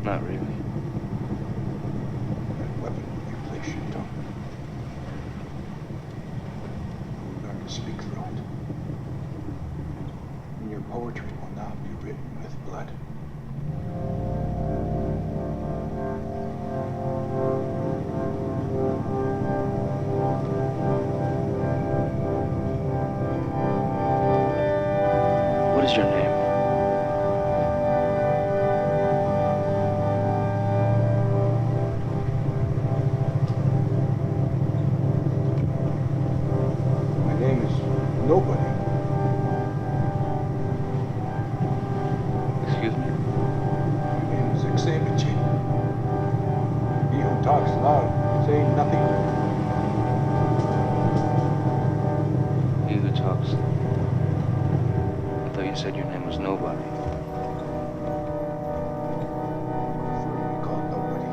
Not really. That weapon will replace your tongue. You'll learn to speak through it. And your poetry will now be written with blood. What is your name? My name is Nobody. Excuse me? My name is Xavier. He who talks loud, saying nothing. He who talks. I thought you said your name was Nobody. Prefer to be called Nobody.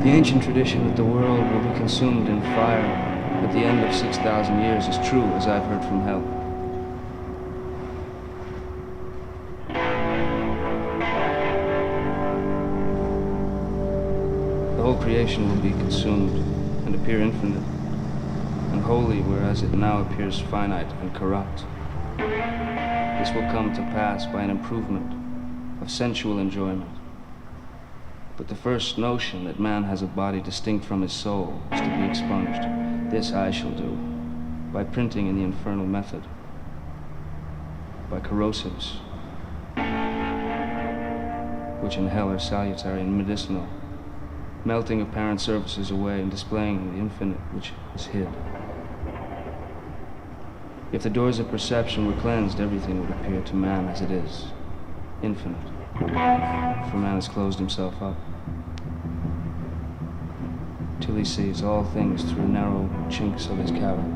The ancient tradition that the world will be consumed in fire at the end of 6,000 years is true, as I've heard from hell. The whole creation will be consumed and appear infinite and holy, whereas it now appears finite and corrupt. This will come to pass by an improvement of sensual enjoyment. But the first notion that man has a body distinct from his soul is to be expunged. This I shall do by printing in the infernal method, by corrosives, which in hell are salutary and medicinal, melting apparent surfaces away and displaying the infinite which is hid. If the doors of perception were cleansed, everything would appear to man as it is, infinite. For man has closed himself up till he sees all things through narrow chinks of his cavern.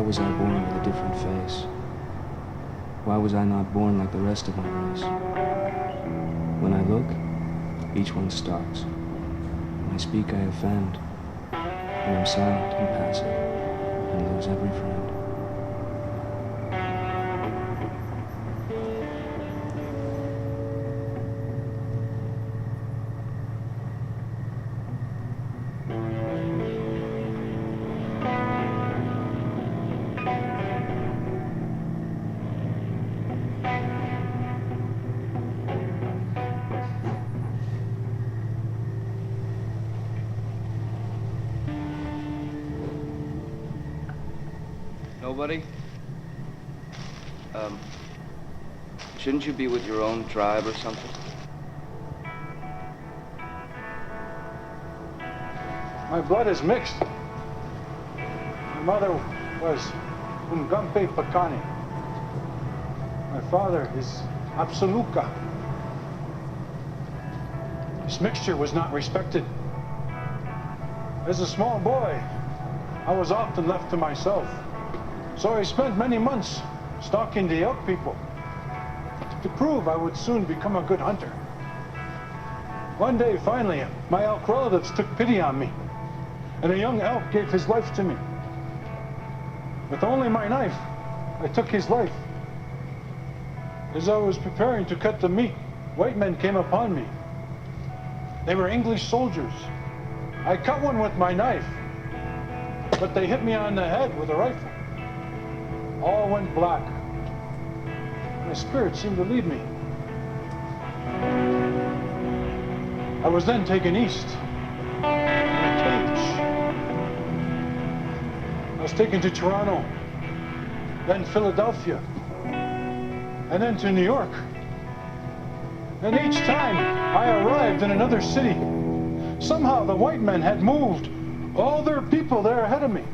was I born with a different face? Why was I not born like the rest of my race? When I look, each one stalks. When I speak, I offend. When I'm silent and passive, and lose every friend. Nobody? Shouldn't you be with your own tribe or something? My blood is mixed. My mother was Ungampe Pakani. My father is Absoluka. This mixture was not respected. As a small boy, I was often left to myself. So I spent many months stalking the elk people to prove I would soon become a good hunter. One day, finally, my elk relatives took pity on me, and a young elk gave his life to me. With only my knife, I took his life. As I was preparing to cut the meat, white men came upon me. They were English soldiers. I cut one with my knife, but they hit me on the head with a rifle. All went black. My spirit seemed to leave me. I was then taken east in a cage. I was taken to Toronto, then Philadelphia, and then to New York. And each time I arrived in another city, somehow the white men had moved all their people there ahead of me.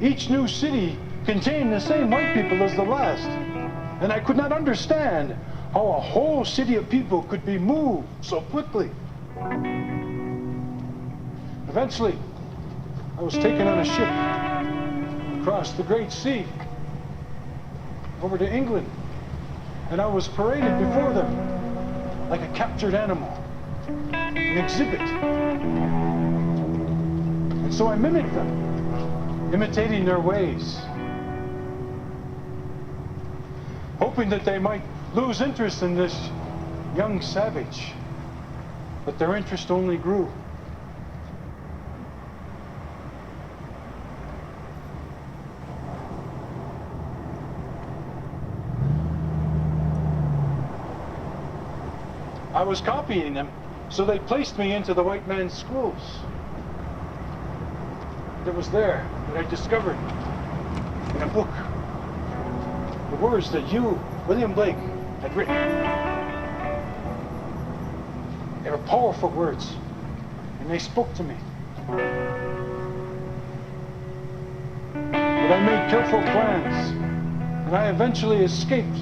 Each new city contained the same white people as the last, and I could not understand how a whole city of people could be moved so quickly. Eventually, I was taken on a ship across the Great Sea over to England, and I was paraded before them like a captured animal, an exhibit. And so I mimicked them, imitating their ways, hoping that they might lose interest in this young savage. But their interest only grew. I was copying them, so they placed me into the white man's schools. It was there that I discovered, in a book, the words that you, William Blake, had written. They were powerful words, and they spoke to me. But I made careful plans, and I eventually escaped.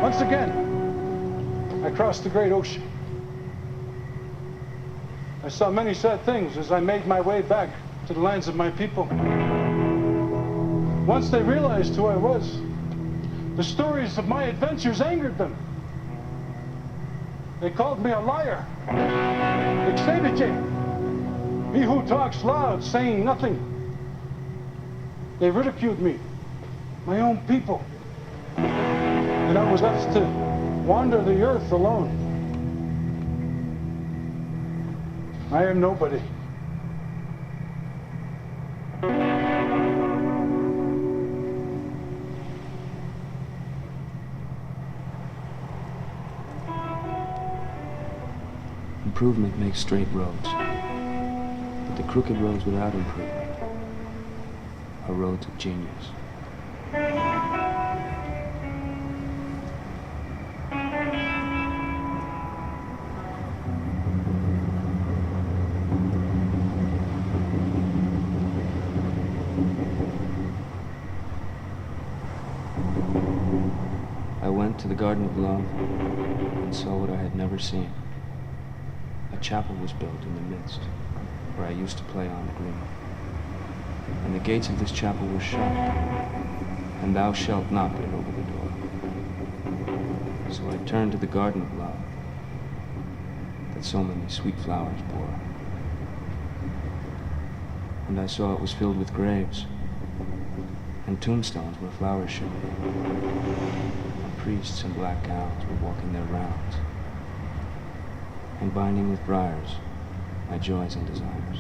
Once again, I crossed the great ocean. I saw many sad things as I made my way back to the lands of my people. Once they realized who I was, the stories of my adventures angered them. They called me a liar. Exebije, he who talks loud, saying nothing. They ridiculed me, my own people. And I was left to wander the earth alone. I am nobody. Improvement makes straight roads, but the crooked roads without improvement are roads of genius. I went to the Garden of Love and saw what I had never seen. A chapel was built in the midst. where I used to play on the green. And the gates of this chapel were shut, and thou shalt not get over the door. So I turned to the garden of love that so many sweet flowers bore. And I saw it was filled with graves, and tombstones where flowers should be. And priests in black gowns were walking their rounds, and binding with briars my joys and desires.